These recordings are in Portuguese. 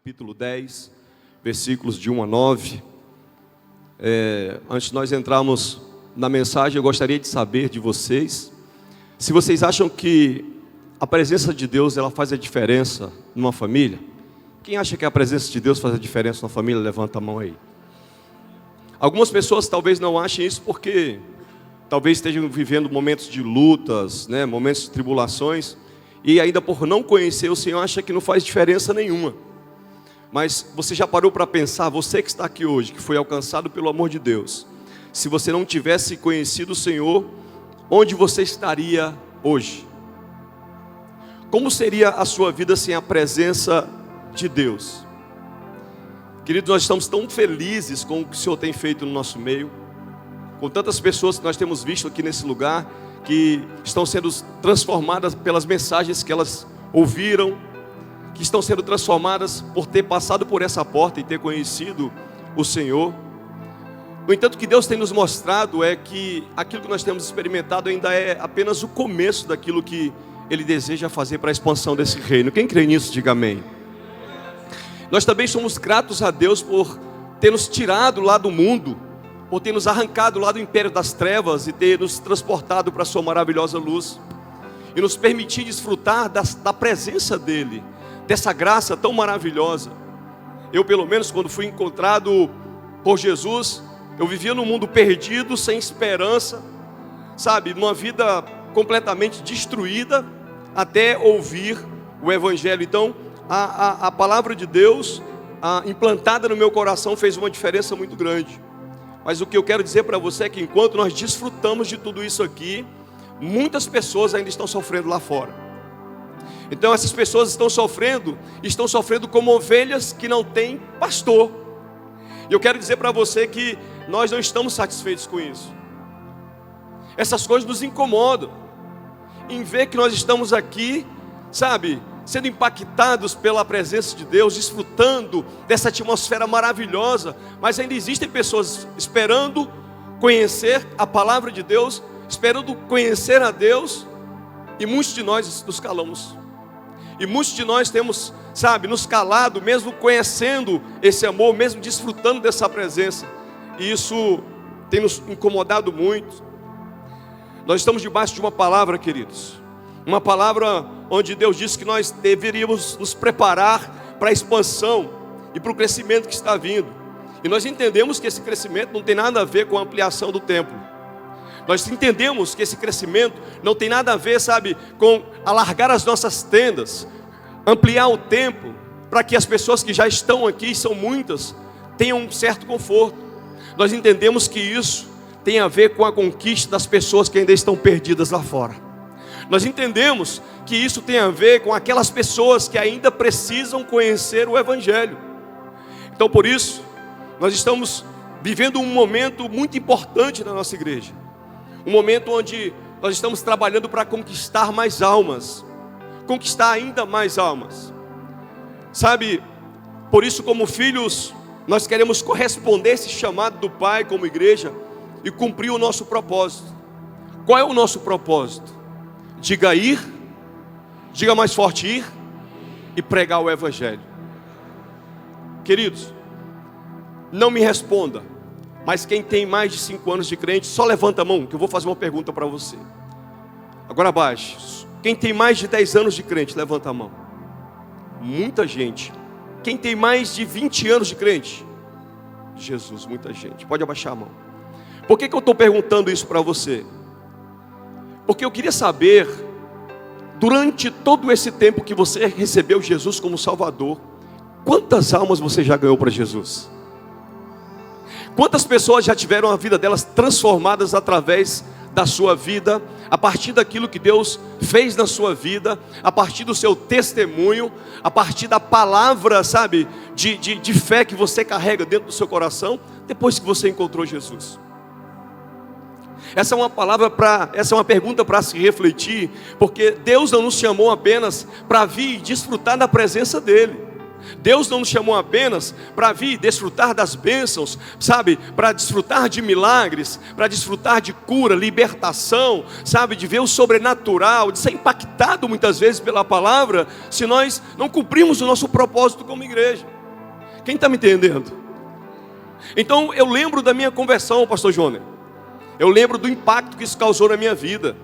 capítulo 10, versículos de 1 a 9. Antes de nós entrarmos na mensagem, eu gostaria de saber de vocês, se vocês acham que a presença de Deus ela faz a diferença numa família. Quem acha que a presença de Deus faz a diferença numa família, levanta a mão aí. Algumas pessoas talvez não achem isso porque talvez estejam vivendo momentos de lutas, momentos de tribulações, e ainda por não conhecer o Senhor, acha que não faz diferença nenhuma. Mas você já parou para pensar, você que está aqui hoje, que foi alcançado pelo amor de Deus, se você não tivesse conhecido o Senhor, onde você estaria hoje? Como seria a sua vida sem a presença de Deus? Queridos, nós estamos tão felizes com o que o Senhor tem feito no nosso meio, com tantas pessoas que nós temos visto aqui nesse lugar, que estão sendo transformadas pelas mensagens que elas ouviram, que estão sendo transformadas por ter passado por essa porta e ter conhecido o Senhor. No entanto, o que Deus tem nos mostrado é que aquilo que nós temos experimentado ainda é apenas o começo daquilo que Ele deseja fazer para a expansão desse reino. Quem crê nisso, diga amém. Nós também somos gratos a Deus por ter nos tirado lá do mundo, por ter nos arrancado lá do império das trevas e ter nos transportado para a sua maravilhosa luz, e nos permitir desfrutar da presença dEle, dessa graça tão maravilhosa. Eu, pelo menos, quando fui encontrado por Jesus, eu vivia num mundo perdido, sem esperança, numa vida completamente destruída, até ouvir o Evangelho. Então, a palavra de Deus, implantada no meu coração, fez uma diferença muito grande. Mas o que eu quero dizer para você é que enquanto nós desfrutamos de tudo isso aqui, muitas pessoas ainda estão sofrendo lá fora. Então essas pessoas estão sofrendo como ovelhas que não têm pastor. E eu quero dizer para você que nós não estamos satisfeitos com isso. Essas coisas nos incomodam, em ver que nós estamos aqui, sendo impactados pela presença de Deus, desfrutando dessa atmosfera maravilhosa, mas ainda existem pessoas esperando conhecer a palavra de Deus, esperando conhecer a Deus, e muitos de nós nos calamos, e muitos de nós temos, nos calado, mesmo conhecendo esse amor, mesmo desfrutando dessa presença, e isso tem nos incomodado muito. Nós estamos debaixo de uma palavra, queridos, uma palavra onde Deus disse que nós deveríamos nos preparar para a expansão e para o crescimento que está vindo. E nós entendemos que esse crescimento não tem nada a ver com a ampliação do templo. Nós entendemos que esse crescimento não tem nada a ver, com alargar as nossas tendas, ampliar o templo, para que as pessoas que já estão aqui, são muitas, tenham um certo conforto. Nós entendemos que isso tem a ver com a conquista das pessoas que ainda estão perdidas lá fora. Nós entendemos que isso tem a ver com aquelas pessoas que ainda precisam conhecer o Evangelho. Então, por isso, nós estamos vivendo um momento muito importante na nossa igreja. Um momento onde nós estamos trabalhando para conquistar mais almas. Conquistar ainda mais almas. Por isso, como filhos, nós queremos corresponder a esse chamado do Pai como igreja e cumprir o nosso propósito. Qual é o nosso propósito? Diga ir, diga mais forte ir, e pregar o Evangelho. Queridos, não me responda, mas quem tem mais de 5 anos de crente, só levanta a mão, que eu vou fazer uma pergunta para você. Agora abaixe. Quem tem mais de 10 anos de crente, levanta a mão. Muita gente. Quem tem mais de 20 anos de crente? Jesus, muita gente. Pode abaixar a mão. Por que eu estou perguntando isso para você? Porque eu queria saber, durante todo esse tempo que você recebeu Jesus como Salvador, quantas almas você já ganhou para Jesus? Quantas pessoas já tiveram a vida delas transformadas através da sua vida, a partir daquilo que Deus fez na sua vida, a partir do seu testemunho, a partir da palavra, de fé que você carrega dentro do seu coração, depois que você encontrou Jesus? Essa é uma pergunta para se refletir, porque Deus não nos chamou apenas para vir desfrutar da presença dEle. Deus não nos chamou apenas para vir desfrutar das bênçãos, para desfrutar de milagres, para desfrutar de cura, libertação, de ver o sobrenatural, de ser impactado muitas vezes pela palavra, se nós não cumprimos o nosso propósito como igreja. Quem está me entendendo? Então eu lembro da minha conversão, pastor Jônia. Eu lembro do impacto que isso causou na minha vida.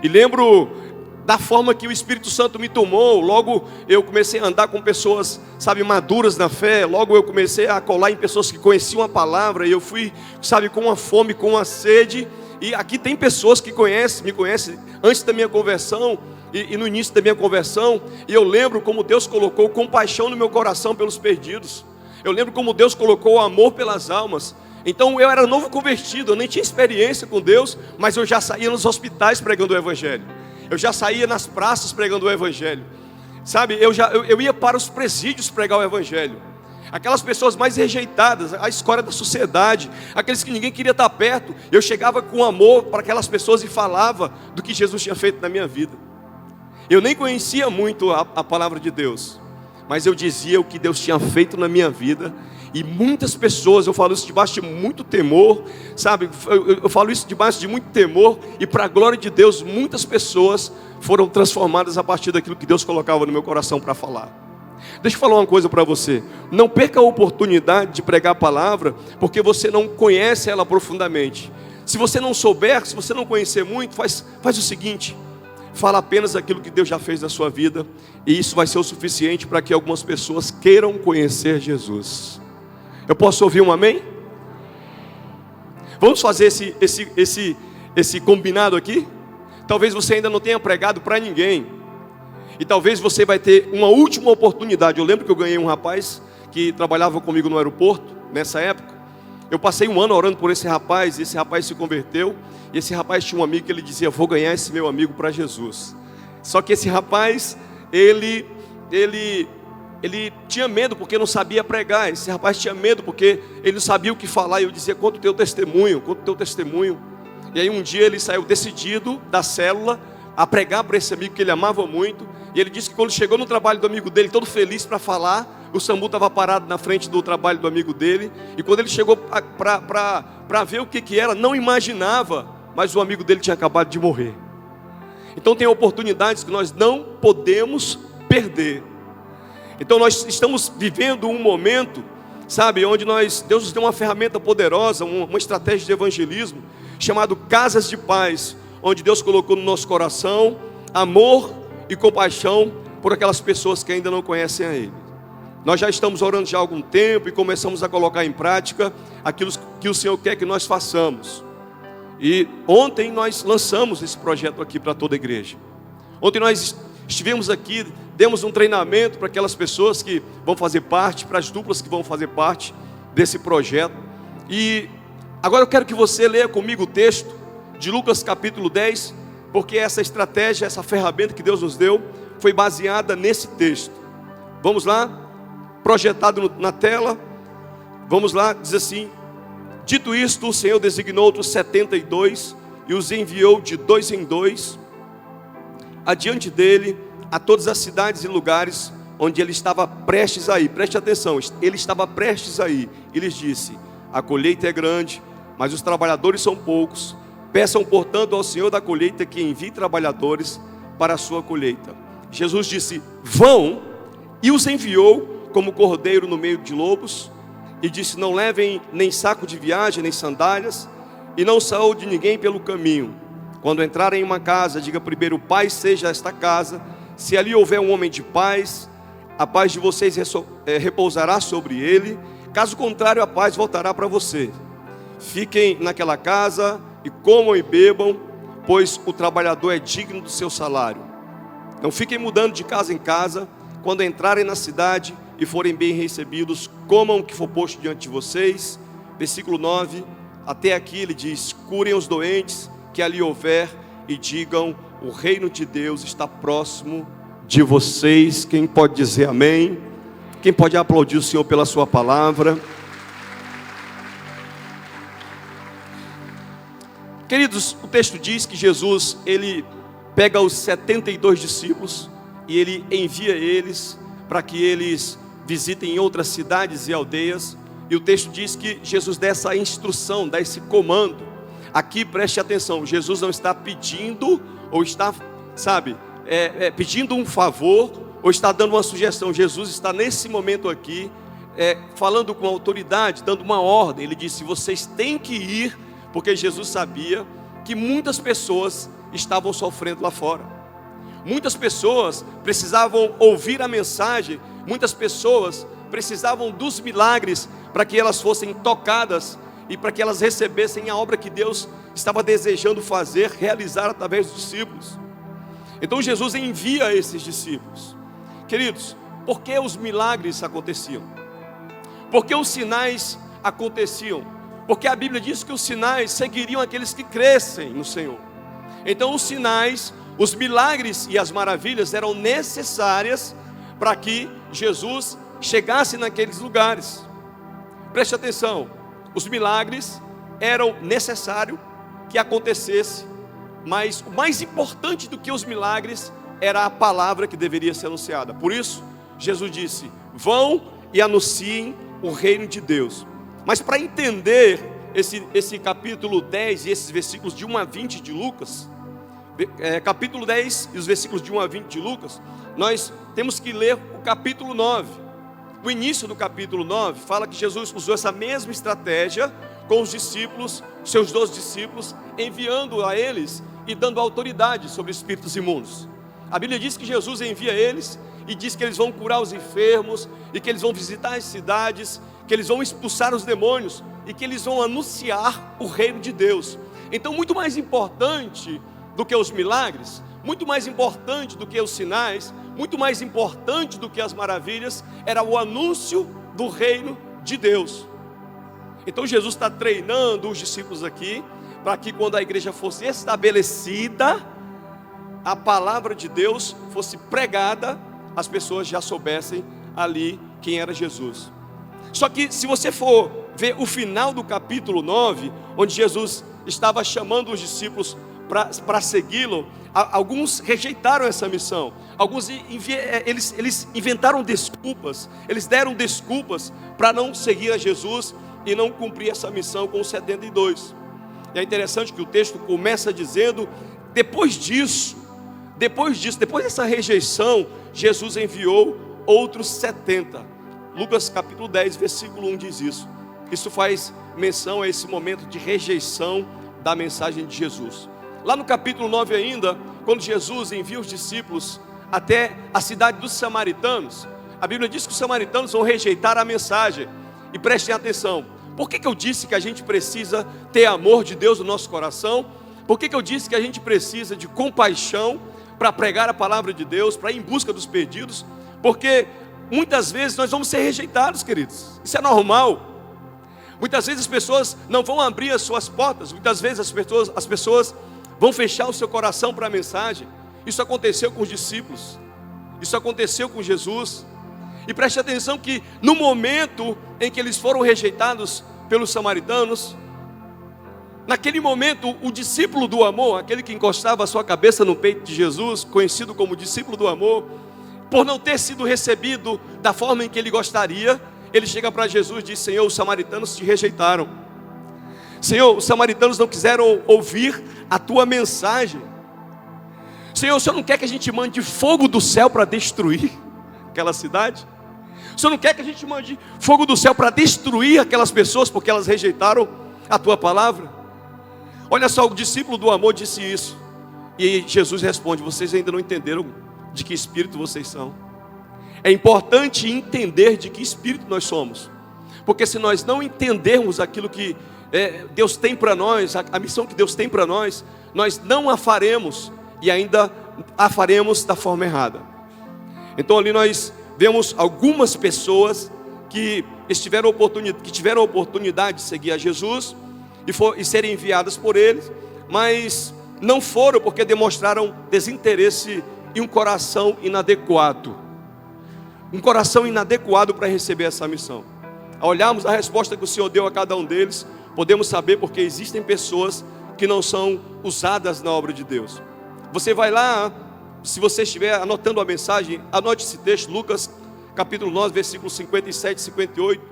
E lembro da forma que o Espírito Santo me tomou. Logo eu comecei a andar com pessoas, sabe, maduras na fé. Logo eu comecei a colar em pessoas que conheciam a palavra. E eu fui, sabe, com uma fome, com uma sede. E aqui tem pessoas que me conhecem antes da minha conversão e no início da minha conversão. E eu lembro como Deus colocou compaixão no meu coração pelos perdidos. Eu lembro como Deus colocou amor pelas almas. Então eu era novo convertido, eu nem tinha experiência com Deus, mas eu já saía nos hospitais pregando o Evangelho. Eu já saía nas praças pregando o Evangelho. Sabe, eu ia para os presídios pregar o Evangelho. Aquelas pessoas mais rejeitadas, a escória da sociedade, aqueles que ninguém queria estar perto, eu chegava com amor para aquelas pessoas e falava do que Jesus tinha feito na minha vida. Eu nem conhecia muito a palavra de Deus, mas eu dizia o que Deus tinha feito na minha vida. E muitas pessoas, eu falo isso debaixo de muito temor, sabe, eu falo isso debaixo de muito temor, e para a glória de Deus, muitas pessoas foram transformadas a partir daquilo que Deus colocava no meu coração para falar. Deixa eu falar uma coisa para você, não perca a oportunidade de pregar a palavra, porque você não conhece ela profundamente. Se você não souber, se você não conhecer muito, faz o seguinte: fala apenas aquilo que Deus já fez na sua vida, e isso vai ser o suficiente para que algumas pessoas queiram conhecer Jesus. Eu posso ouvir um amém? Vamos fazer esse combinado aqui? Talvez você ainda não tenha pregado para ninguém, e talvez você vai ter uma última oportunidade. Eu lembro que eu ganhei um rapaz que trabalhava comigo no aeroporto, nessa época. Eu passei um ano orando por esse rapaz, e esse rapaz se converteu. E esse rapaz tinha um amigo que ele dizia: vou ganhar esse meu amigo para Jesus. Só que esse rapaz, ele tinha medo porque não sabia pregar. Esse rapaz tinha medo porque ele não sabia o que falar. E eu dizia: conta o teu testemunho, conta o teu testemunho. E aí um dia ele saiu decidido da célula a pregar para esse amigo que ele amava muito. E ele disse que quando chegou no trabalho do amigo dele, todo feliz para falar, o SAMU estava parado na frente do trabalho do amigo dele. E quando ele chegou para ver o que era, não imaginava, mas o amigo dele tinha acabado de morrer. Então tem oportunidades que nós não podemos perder. Então nós estamos vivendo um momento, sabe, onde Deus nos deu uma ferramenta poderosa, uma estratégia de evangelismo, chamado Casas de Paz, onde Deus colocou no nosso coração amor e compaixão por aquelas pessoas que ainda não conhecem a Ele. Nós já estamos orando já há algum tempo e começamos a colocar em prática aquilo que o Senhor quer que nós façamos. E ontem nós lançamos esse projeto aqui para toda a igreja. Ontem nós estivemos aqui, demos um treinamento para aquelas pessoas que vão fazer parte, para as duplas que vão fazer parte desse projeto. E agora eu quero que você leia comigo o texto de Lucas capítulo 10, porque essa estratégia, essa ferramenta que Deus nos deu, foi baseada nesse texto. Vamos lá? Projetado na tela. Vamos lá, diz assim: dito isto, o Senhor designou outros 72 e os enviou de 2 em 2 adiante dele a todas as cidades e lugares onde ele estava prestes a ir. Preste atenção, ele estava prestes a ir. E lhes disse: a colheita é grande, mas os trabalhadores são poucos. Peçam, portanto, ao Senhor da colheita que envie trabalhadores para a sua colheita. Jesus disse: vão, e os enviou como cordeiro no meio de lobos. E disse: não levem nem saco de viagem, nem sandálias, e não saiam de ninguém pelo caminho. Quando entrarem em uma casa, diga primeiro: paz seja esta casa. Se ali houver um homem de paz, a paz de vocês repousará sobre ele. Caso contrário, a paz voltará para você. Fiquem naquela casa e comam e bebam, pois o trabalhador é digno do seu salário. Não fiquem mudando de casa em casa. Quando entrarem na cidade e forem bem recebidos, comam o que for posto diante de vocês. Versículo 9, até aqui ele diz: curem os doentes que ali houver e digam: o reino de Deus está próximo de vocês. Quem pode dizer amém? Quem pode aplaudir o Senhor pela sua palavra? Queridos, o texto diz que Jesus, ele pega os 72 discípulos e ele envia eles para que eles visitem outras cidades e aldeias. E o texto diz que Jesus dá essa instrução, dá esse comando. Aqui preste atenção, Jesus não está pedindo ou está, pedindo um favor ou está dando uma sugestão. Jesus está nesse momento aqui falando com autoridade, dando uma ordem. Ele disse: vocês têm que ir, porque Jesus sabia que muitas pessoas estavam sofrendo lá fora. Muitas pessoas precisavam ouvir a mensagem, muitas pessoas precisavam dos milagres para que elas fossem tocadas e para que elas recebessem a obra que Deus estava desejando fazer, realizar através dos discípulos. Então Jesus envia esses discípulos. Queridos, por que os milagres aconteciam? Por que os sinais aconteciam? Porque a Bíblia diz que os sinais seguiriam aqueles que crescem no Senhor. Então os sinais, os milagres e as maravilhas eram necessárias para que Jesus chegasse naqueles lugares. Preste atenção, os milagres eram necessários que acontecesse, mas o mais importante do que os milagres era a palavra que deveria ser anunciada. Por isso, Jesus disse: vão e anunciem o reino de Deus. Mas para entender esse capítulo 10 e esses versículos de 1 a 20 de Lucas, capítulo 10 e os versículos de 1 a 20 de Lucas, nós temos que ler o capítulo 9. O início do capítulo 9 fala que Jesus usou essa mesma estratégia com os discípulos, seus 12 discípulos, enviando a eles e dando autoridade sobre espíritos imundos. A Bíblia diz que Jesus envia eles e diz que eles vão curar os enfermos, e que eles vão visitar as cidades, que eles vão expulsar os demônios, e que eles vão anunciar o reino de Deus. Então, muito mais importante do que os milagres, muito mais importante do que os sinais, muito mais importante do que as maravilhas, era o anúncio do reino de Deus. Então Jesus está treinando os discípulos aqui, para que quando a igreja fosse estabelecida, a palavra de Deus fosse pregada, as pessoas já soubessem ali quem era Jesus. Só que se você for ver o final do capítulo 9, onde Jesus estava chamando os discípulos para segui-lo, alguns rejeitaram essa missão. Alguns eles inventaram desculpas, eles deram desculpas para não seguir a Jesus e não cumprir essa missão com os 72. E é interessante que o texto começa dizendo: depois dessa rejeição, Jesus enviou outros 70. Lucas capítulo 10, versículo 1 diz isso. Isso faz menção a esse momento de rejeição da mensagem de Jesus. Lá no capítulo 9 ainda, quando Jesus envia os discípulos até a cidade dos samaritanos, a Bíblia diz que os samaritanos vão rejeitar a mensagem. E prestem atenção, por que eu disse que a gente precisa ter amor de Deus no nosso coração? Por que eu disse que a gente precisa de compaixão para pregar a palavra de Deus, para ir em busca dos perdidos? Porque muitas vezes nós vamos ser rejeitados, queridos. Isso é normal. Muitas vezes as pessoas não vão abrir as suas portas. Muitas vezes as pessoas vão fechar o seu coração para a mensagem. Isso aconteceu com os discípulos. Isso aconteceu com Jesus. E preste atenção que no momento em que eles foram rejeitados pelos samaritanos, naquele momento o discípulo do amor, aquele que encostava a sua cabeça no peito de Jesus, conhecido como discípulo do amor, por não ter sido recebido da forma em que ele gostaria, ele chega para Jesus e diz: Senhor, os samaritanos te rejeitaram. Senhor, os samaritanos não quiseram ouvir a tua mensagem. Senhor, o Senhor não quer que a gente mande fogo do céu para destruir aquela cidade? O Senhor não quer que a gente mande fogo do céu para destruir aquelas pessoas porque elas rejeitaram a tua palavra? Olha só, o discípulo do amor disse isso. E Jesus responde: vocês ainda não entenderam de que espírito vocês são. É importante entender de que espírito nós somos, porque se nós não entendermos aquilo que Deus tem para nós, a missão que Deus tem para nós, nós não a faremos, e ainda a faremos da forma errada. Então ali nós vemos algumas pessoas que tiveram a oportunidade de seguir a Jesus e serem enviadas por Ele, mas não foram porque demonstraram desinteresse e um coração inadequado. Um coração inadequado para receber essa missão. Ao olharmos a resposta que o Senhor deu a cada um deles, podemos saber porque existem pessoas que não são usadas na obra de Deus. Você vai lá, se você estiver anotando a mensagem, anote esse texto, Lucas capítulo 9, versículos 57 e 58,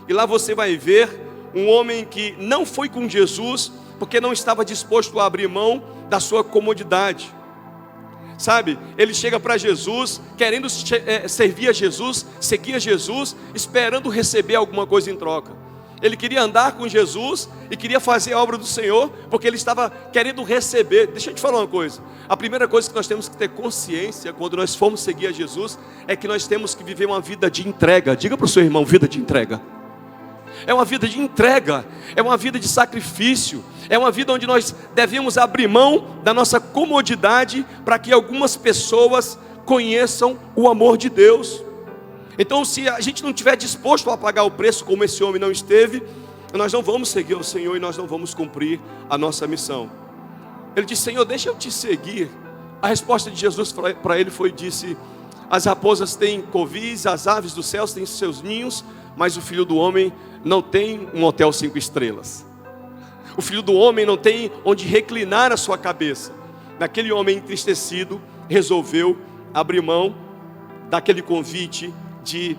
e lá você vai ver um homem que não foi com Jesus, porque não estava disposto a abrir mão da sua comodidade. Sabe, ele chega para Jesus, querendo servir a Jesus, seguir a Jesus, esperando receber alguma coisa em troca. Ele queria andar com Jesus e queria fazer a obra do Senhor, porque ele estava querendo receber. Deixa eu te falar uma coisa. A primeira coisa que nós temos que ter consciência quando nós formos seguir a Jesus é que nós temos que viver uma vida de entrega. Diga para o seu irmão, vida de entrega. É uma vida de entrega, é uma vida de sacrifício, é uma vida onde nós devemos abrir mão da nossa comodidade para que algumas pessoas conheçam o amor de Deus. Então, se a gente não estiver disposto a pagar o preço como esse homem não esteve, nós não vamos seguir o Senhor e nós não vamos cumprir a nossa missão. Ele disse: Senhor, deixa eu te seguir. A resposta de Jesus para ele disse: as raposas têm covis, as aves dos céus têm seus ninhos, mas o Filho do Homem não tem um hotel 5 estrelas. O Filho do Homem não tem onde reclinar a sua cabeça. Naquele homem entristecido, resolveu abrir mão daquele convite de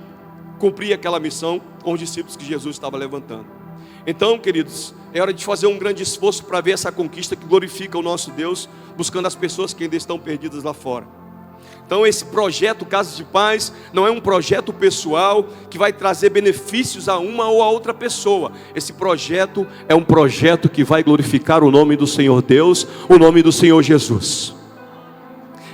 cumprir aquela missão com os discípulos que Jesus estava levantando. Então, queridos, é hora de fazer um grande esforço para ver essa conquista que glorifica o nosso Deus, buscando as pessoas que ainda estão perdidas lá fora. Então esse projeto Casa de Paz não é um projeto pessoal que vai trazer benefícios a uma ou a outra pessoa. Esse projeto é um projeto que vai glorificar o nome do Senhor Deus, o nome do Senhor Jesus.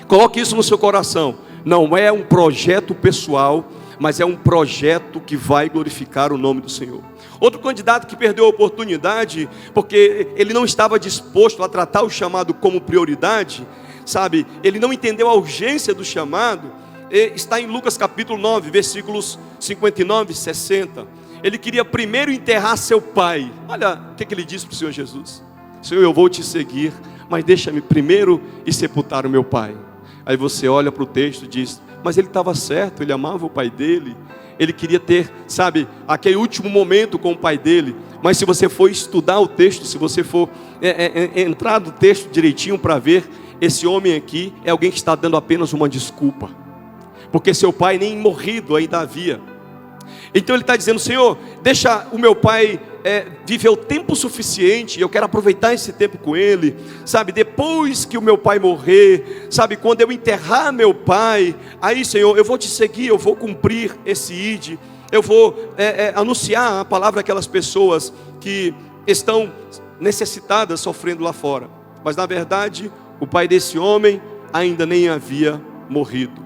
Coloque isso no seu coração. Não é um projeto pessoal, mas é um projeto que vai glorificar o nome do Senhor. Outro candidato que perdeu a oportunidade, porque ele não estava disposto a tratar o chamado como prioridade, sabe, ele não entendeu a urgência do chamado, está em Lucas capítulo 9, versículos 59 e 60. Ele queria primeiro enterrar seu pai. Olha o que ele disse para o Senhor Jesus: Senhor, eu vou te seguir, mas deixa-me primeiro ir sepultar o meu pai. Aí você olha para o texto e diz: mas ele estava certo, ele amava o pai dele, ele queria ter, sabe, aquele último momento com o pai dele. Mas se você for estudar o texto, se você for entrar no texto direitinho para ver, esse homem aqui é alguém que está dando apenas uma desculpa, porque seu pai nem morrido ainda havia. Então ele está dizendo: Senhor, deixa o meu pai viver o tempo suficiente, eu quero aproveitar esse tempo com ele, sabe, depois que o meu pai morrer, sabe, quando eu enterrar meu pai, aí Senhor, eu vou te seguir, eu vou cumprir esse ID, eu vou anunciar a palavra àquelas pessoas que estão necessitadas, sofrendo lá fora. Mas na verdade, o pai desse homem ainda nem havia morrido.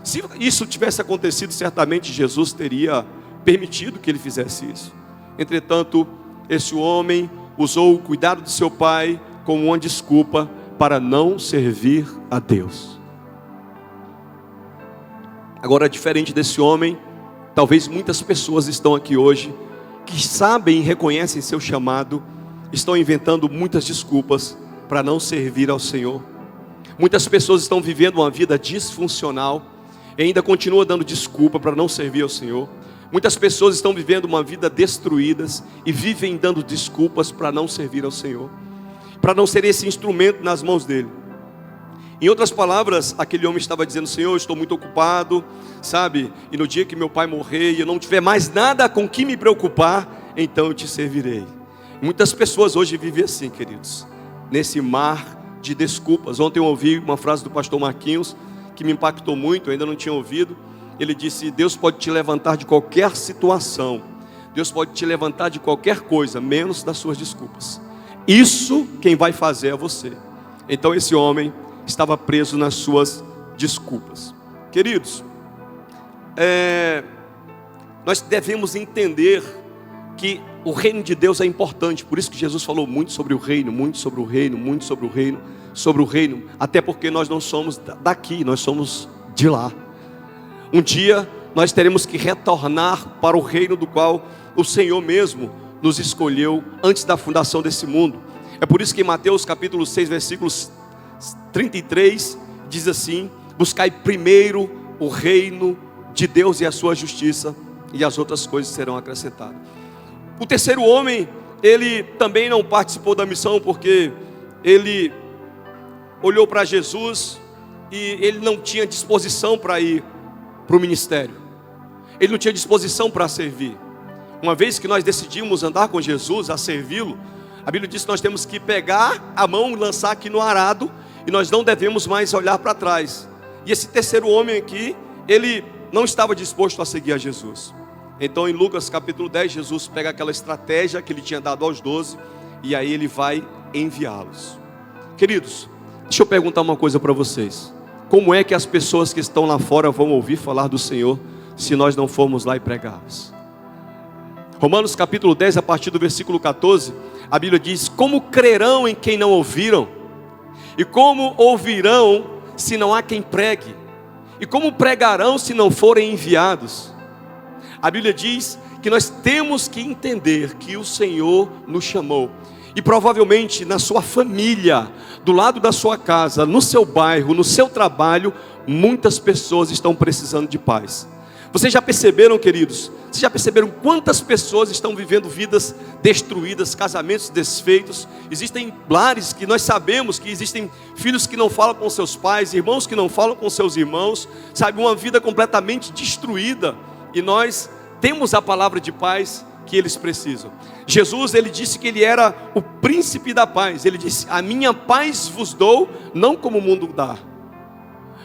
Se isso tivesse acontecido, certamente Jesus teria permitido que ele fizesse isso. Entretanto, esse homem usou o cuidado de seu pai como uma desculpa para não servir a Deus. Agora, diferente desse homem, talvez muitas pessoas estão aqui hoje que sabem e reconhecem seu chamado, estão inventando muitas desculpas para não servir ao Senhor. Muitas pessoas estão vivendo uma vida disfuncional e ainda continuam dando desculpa para não servir ao Senhor. Muitas pessoas estão vivendo uma vida destruídas e vivem dando desculpas para não servir ao Senhor, para não ser esse instrumento nas mãos dele. Em outras palavras, aquele homem estava dizendo: Senhor, eu estou muito ocupado, sabe, e no dia que meu pai morrer e eu não tiver mais nada com que me preocupar, então eu te servirei. Muitas pessoas hoje vivem assim, queridos, nesse mar de desculpas. Ontem eu ouvi uma frase do pastor Marquinhos que me impactou muito, eu ainda não tinha ouvido. Ele disse: Deus pode te levantar de qualquer situação, Deus pode te levantar de qualquer coisa, menos das suas desculpas. Isso quem vai fazer é você. Então esse homem estava preso nas suas desculpas. Queridos, nós devemos entender que o reino de Deus é importante. Por isso que Jesus falou muito sobre o reino, muito sobre o reino, muito sobre o reino, sobre o reino. Até porque nós não somos daqui, nós somos de lá. Um dia nós teremos que retornar para o reino do qual o Senhor mesmo nos escolheu antes da fundação desse mundo. É por isso que em Mateus capítulo 6, versículos 33, diz assim: buscai primeiro o reino de Deus e a sua justiça, e as outras coisas serão acrescentadas. O terceiro homem, ele também não participou da missão, porque ele olhou para Jesus e ele não tinha disposição para ir para o ministério. Ele não tinha disposição para servir. Uma vez que nós decidimos andar com Jesus, a servi-lo, a Bíblia diz que nós temos que pegar a mão, lançar aqui no arado e nós não devemos mais olhar para trás. E esse terceiro homem aqui, ele não estava disposto a seguir a Jesus. Então em Lucas capítulo 10, Jesus pega aquela estratégia que ele tinha dado aos 12, e aí ele vai enviá-los. Queridos, deixa eu perguntar uma coisa para vocês. Como é que as pessoas que estão lá fora vão ouvir falar do Senhor se nós não formos lá e pregá-los? Romanos capítulo 10, a partir do versículo 14, a Bíblia diz: como crerão em quem não ouviram? E como ouvirão se não há quem pregue? E como pregarão se não forem enviados? A Bíblia diz que nós temos que entender que o Senhor nos chamou. E provavelmente na sua família, do lado da sua casa, no seu bairro, no seu trabalho, muitas pessoas estão precisando de paz. Vocês já perceberam, queridos? Vocês já perceberam quantas pessoas estão vivendo vidas destruídas, casamentos desfeitos? Existem lares que nós sabemos que existem filhos que não falam com seus pais, irmãos que não falam com seus irmãos, sabe, uma vida completamente destruída. E nós temos a palavra de paz que eles precisam. Jesus, ele disse que ele era o príncipe da paz. Ele disse: a minha paz vos dou, não como o mundo dá.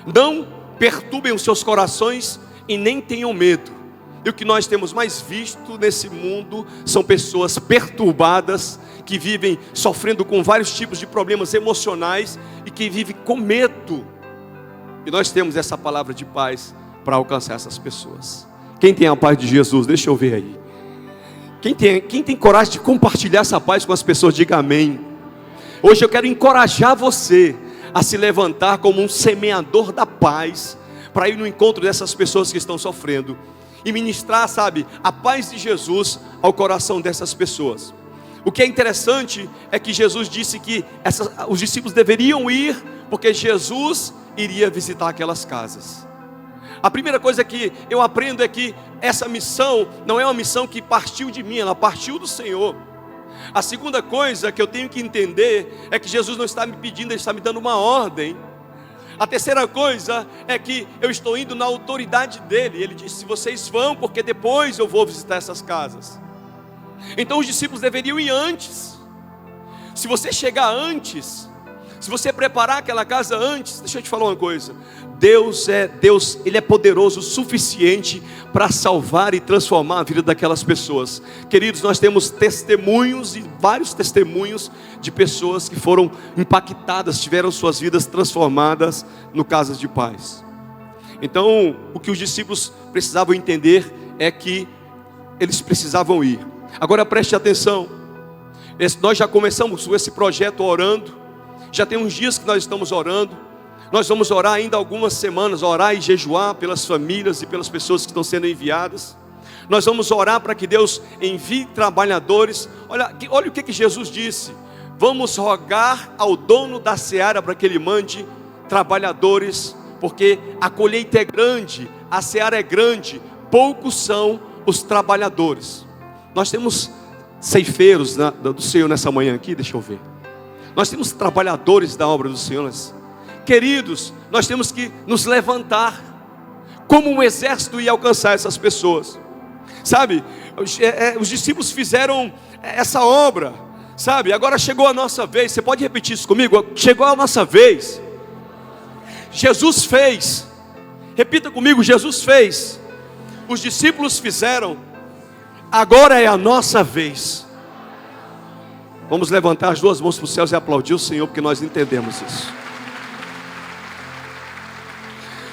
Não perturbem os seus corações e nem tenham medo. E o que nós temos mais visto nesse mundo são pessoas perturbadas, que vivem sofrendo com vários tipos de problemas emocionais e que vivem com medo. E nós temos essa palavra de paz para alcançar essas pessoas. Quem tem a paz de Jesus? Deixa eu ver aí. Quem tem coragem de compartilhar essa paz com as pessoas, diga amém. Hoje eu quero encorajar você a se levantar como um semeador da paz, para ir no encontro dessas pessoas que estão sofrendo e ministrar, sabe, a paz de Jesus ao coração dessas pessoas. O que é interessante é que Jesus disse que os discípulos deveriam ir, porque Jesus iria visitar aquelas casas. A primeira coisa que eu aprendo é que essa missão não é uma missão que partiu de mim, ela partiu do Senhor. A segunda coisa que eu tenho que entender é que Jesus não está me pedindo, Ele está me dando uma ordem. A terceira coisa é que eu estou indo na autoridade dEle. Ele disse: vocês vão, porque depois eu vou visitar essas casas. Então os discípulos deveriam ir antes. Se você chegar antes, se você preparar aquela casa antes, deixa eu te falar uma coisa: Deus, Ele é poderoso o suficiente para salvar e transformar a vida daquelas pessoas. Queridos, nós temos testemunhos e vários testemunhos de pessoas que foram impactadas, tiveram suas vidas transformadas no Casas de Paz. Então, o que os discípulos precisavam entender é que eles precisavam ir. Agora preste atenção, nós já começamos esse projeto orando, já tem uns dias que nós estamos orando. Nós vamos orar ainda algumas semanas, orar e jejuar pelas famílias e pelas pessoas que estão sendo enviadas. Nós vamos orar para que Deus envie trabalhadores. Olha o que Jesus disse: vamos rogar ao dono da seara para que ele mande trabalhadores, porque a colheita é grande, a seara é grande, poucos são os trabalhadores. Nós temos ceifeiros do Senhor nessa manhã aqui, deixa eu ver. Nós temos trabalhadores da obra do Senhor. Queridos, nós temos que nos levantar como um exército e alcançar essas pessoas. Sabe, os discípulos fizeram essa obra, sabe, agora chegou a nossa vez. Você pode repetir isso comigo? Chegou a nossa vez. Jesus fez. Repita comigo: Jesus fez. Os discípulos fizeram. Agora é a nossa vez. Vamos levantar as duas mãos para os céus e aplaudir o Senhor, porque nós entendemos isso.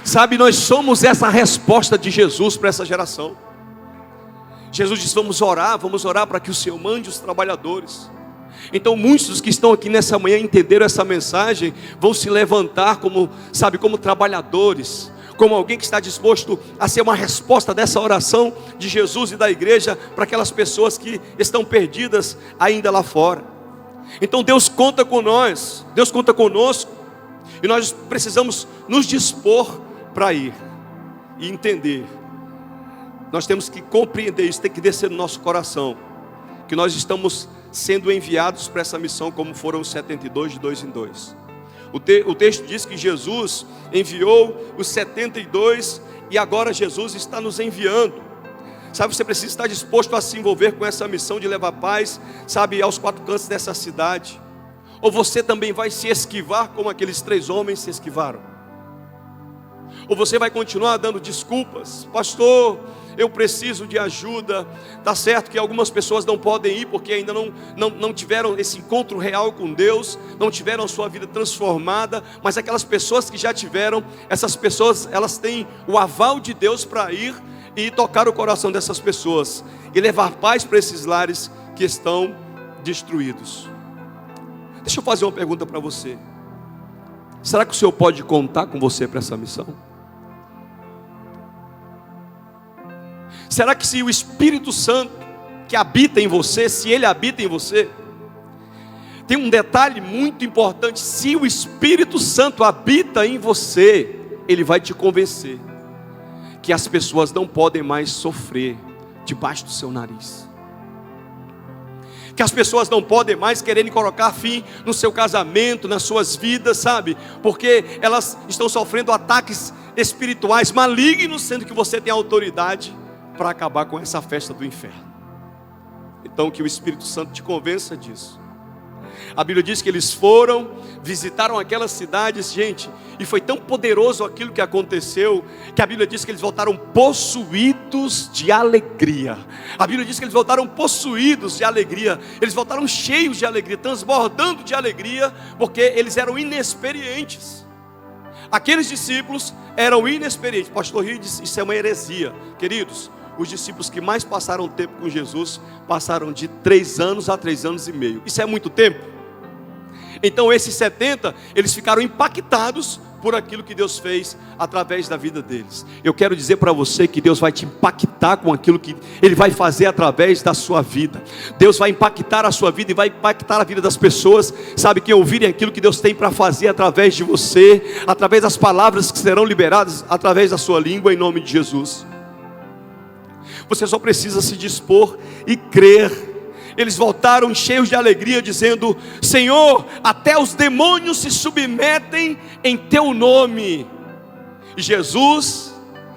Sabe, nós somos essa resposta de Jesus para essa geração. Jesus disse: vamos orar para que o Senhor mande os trabalhadores. Então muitos dos que estão aqui nessa manhã entenderam essa mensagem, vão se levantar como trabalhadores, como alguém que está disposto a ser uma resposta dessa oração de Jesus e da igreja para aquelas pessoas que estão perdidas ainda lá fora. Então Deus conta com nós, Deus conta conosco, e nós precisamos nos dispor para ir e entender. Nós temos que compreender isso, tem que descer no nosso coração, que nós estamos sendo enviados para essa missão, como foram os 72 de 2 em 2. O texto diz que Jesus enviou os 72 e agora Jesus está nos enviando. Sabe, você precisa estar disposto a se envolver com essa missão de levar paz, sabe, aos quatro cantos dessa cidade. Ou você também vai se esquivar como aqueles 3 homens se esquivaram? Ou você vai continuar dando desculpas? Pastor, eu preciso de ajuda. Está certo que algumas pessoas não podem ir porque ainda não tiveram esse encontro real com Deus, não tiveram a sua vida transformada, mas aquelas pessoas que já tiveram, essas pessoas, elas têm o aval de Deus para ir e tocar o coração dessas pessoas e levar paz para esses lares que estão destruídos. Deixa eu fazer uma pergunta para você. Será que o Senhor pode contar com você para essa missão? Será que se o Espírito Santo que habita em você, se Ele habita em você, tem um detalhe muito importante: se o Espírito Santo habita em você, Ele vai te convencer que as pessoas não podem mais sofrer debaixo do seu nariz, que as pessoas não podem mais quererem colocar fim no seu casamento, nas suas vidas, sabe? Porque elas estão sofrendo ataques espirituais malignos, sendo que você tem autoridade para acabar com essa festa do inferno. Então que o Espírito Santo te convença disso. A Bíblia diz que eles foram, visitaram aquelas cidades, gente, e foi tão poderoso aquilo que aconteceu, que a Bíblia diz que eles voltaram possuídos de alegria. A Bíblia diz que eles voltaram possuídos de alegria, eles voltaram cheios de alegria, transbordando de alegria, porque eles eram inexperientes. Aqueles discípulos eram inexperientes. Pastor Rio disse, isso é uma heresia. Queridos, os discípulos que mais passaram tempo com Jesus, passaram de 3 anos a 3 anos e meio. Isso é muito tempo? Então esses 70, eles ficaram impactados por aquilo que Deus fez através da vida deles. Eu quero dizer para você que Deus vai te impactar com aquilo que Ele vai fazer através da sua vida. Deus vai impactar a sua vida e vai impactar a vida das pessoas, sabe, que ouvirem aquilo que Deus tem para fazer através de você, através das palavras que serão liberadas através da sua língua, em nome de Jesus. Você só precisa se dispor e crer. Eles voltaram cheios de alegria, dizendo: Senhor, até os demônios se submetem em teu nome. E Jesus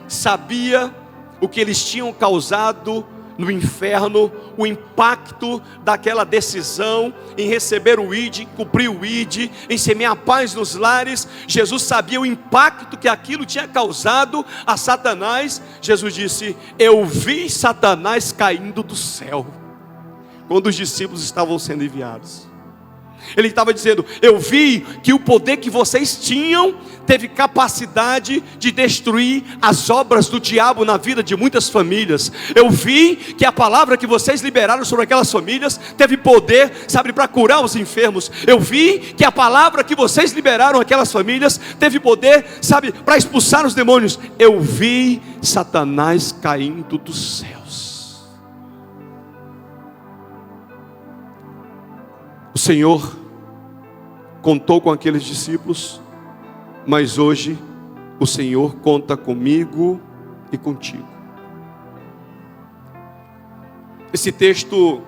sabia o que eles tinham causado no inferno, o impacto daquela decisão em receber o ID, em cumprir o ID, em semear paz nos lares. Jesus sabia o impacto que aquilo tinha causado a Satanás. Jesus disse: eu vi Satanás caindo do céu, quando os discípulos estavam sendo enviados. Ele estava dizendo: eu vi que o poder que vocês tinham teve capacidade de destruir as obras do diabo na vida de muitas famílias. Eu vi que a palavra que vocês liberaram sobre aquelas famílias teve poder, sabe, para curar os enfermos. Eu vi que a palavra que vocês liberaram aquelas famílias teve poder, sabe, para expulsar os demônios. Eu vi Satanás caindo dos céus. O Senhor contou com aqueles discípulos, mas hoje o Senhor conta comigo e contigo. Esse texto,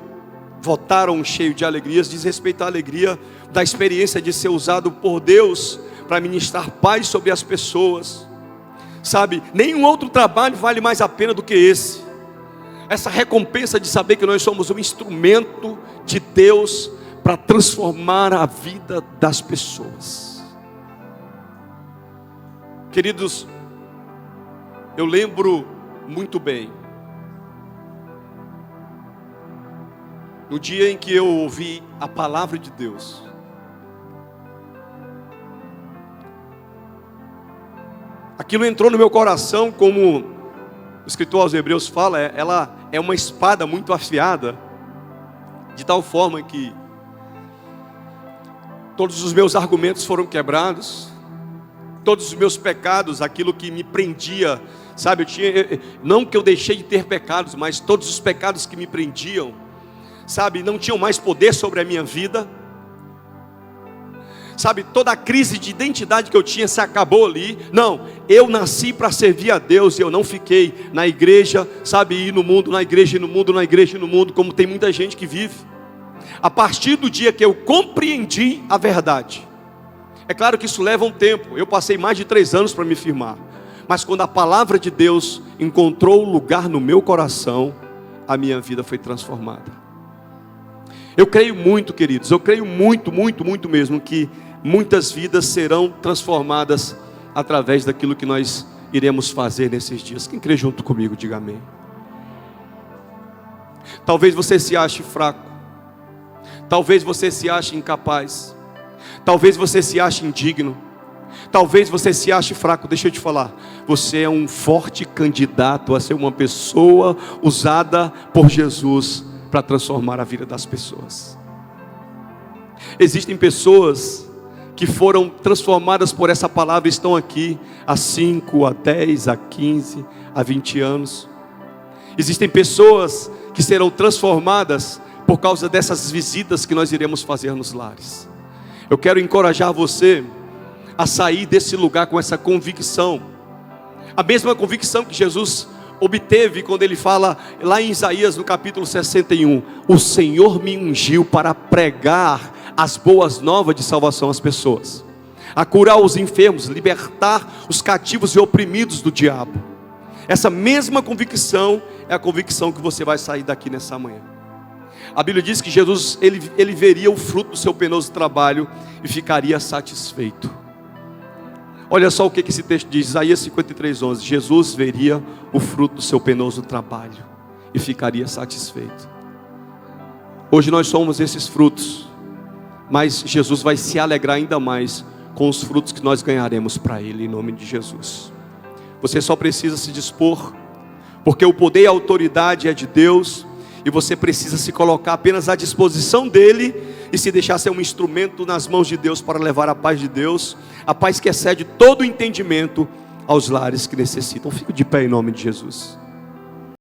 voltaram cheio de alegrias, diz respeito à alegria da experiência de ser usado por Deus para ministrar paz sobre as pessoas. Sabe, nenhum outro trabalho vale mais a pena do que esse. Essa recompensa de saber que nós somos um instrumento de Deus para transformar a vida das pessoas. Queridos, eu lembro muito bem, no dia em que eu ouvi a palavra de Deus. Aquilo entrou no meu coração, como o escritor aos Hebreus fala, ela é uma espada muito afiada, de tal forma que todos os meus argumentos foram quebrados, todos os meus pecados, aquilo que me prendia, sabe, não que eu deixei de ter pecados, mas todos os pecados que me prendiam, sabe, não tinham mais poder sobre a minha vida, sabe, toda a crise de identidade que eu tinha se acabou ali. Não, eu nasci para servir a Deus, e eu não fiquei na igreja, sabe, ir no mundo, na igreja, ir no mundo, na igreja, ir no mundo, como tem muita gente que vive. A partir do dia que eu compreendi a verdade, é claro que isso leva um tempo, eu passei mais de 3 anos para me firmar, mas quando a palavra de Deus encontrou lugar no meu coração, a minha vida foi transformada. Eu creio muito, queridos, eu creio muito, muito, muito mesmo, que muitas vidas serão transformadas através daquilo que nós iremos fazer nesses dias. Quem crê junto comigo, diga amém. Talvez você se ache fraco, talvez você se ache incapaz, talvez você se ache indigno, talvez você se ache fraco. Deixa eu te falar, você é um forte candidato a ser uma pessoa usada por Jesus para transformar a vida das pessoas. Existem pessoas que foram transformadas por essa palavra, estão aqui há 5, há 10, há 15, há 20 anos. Existem pessoas que serão transformadas por causa dessas visitas que nós iremos fazer nos lares. Eu quero encorajar você a sair desse lugar com essa convicção, a mesma convicção que Jesus obteve quando ele fala lá em Isaías no capítulo 61, o Senhor me ungiu para pregar as boas novas de salvação às pessoas, a curar os enfermos, libertar os cativos e oprimidos do diabo. Essa mesma convicção é a convicção que você vai sair daqui nessa manhã. A Bíblia diz que Jesus, ele veria o fruto do seu penoso trabalho e ficaria satisfeito. Olha só o que esse texto diz, Isaías 53:11. Jesus veria o fruto do seu penoso trabalho e ficaria satisfeito. Hoje nós somos esses frutos, mas Jesus vai se alegrar ainda mais com os frutos que nós ganharemos para Ele, em nome de Jesus. Você só precisa se dispor, porque o poder e a autoridade é de Deus, e você precisa se colocar apenas à disposição dEle, e se deixar ser um instrumento nas mãos de Deus para levar a paz de Deus, a paz que excede todo o entendimento aos lares que necessitam. Fique de pé em nome de Jesus.